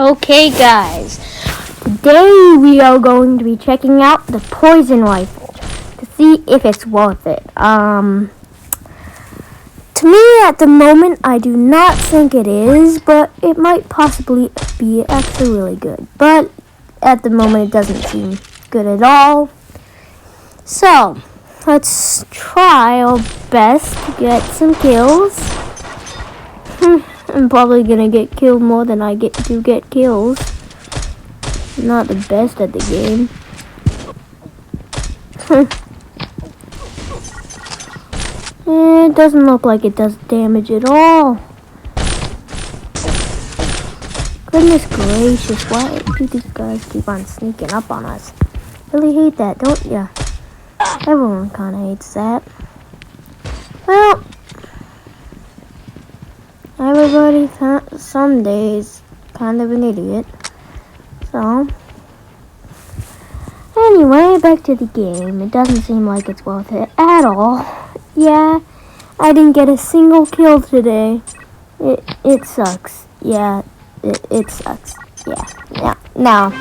Okay guys, today we are going to be checking out the poison rifle to see if it's worth it. To me at the moment I do not think it is, but it might possibly be actually really good. But at the moment it doesn't seem good at all. So, let's try our best to get some kills. I'm probably gonna get killed more than I get kills. Not the best at the game. It doesn't look like it does damage at all. Goodness gracious, why do these guys keep on sneaking up on us? Really hate that, don't ya? Everyone kinda hates that. Well, everybody some days kind of an idiot. So, anyway, back to the game. It doesn't seem like it's worth it at all. Yeah, I didn't get a single kill today. It sucks. Yeah, it sucks. Yeah, no.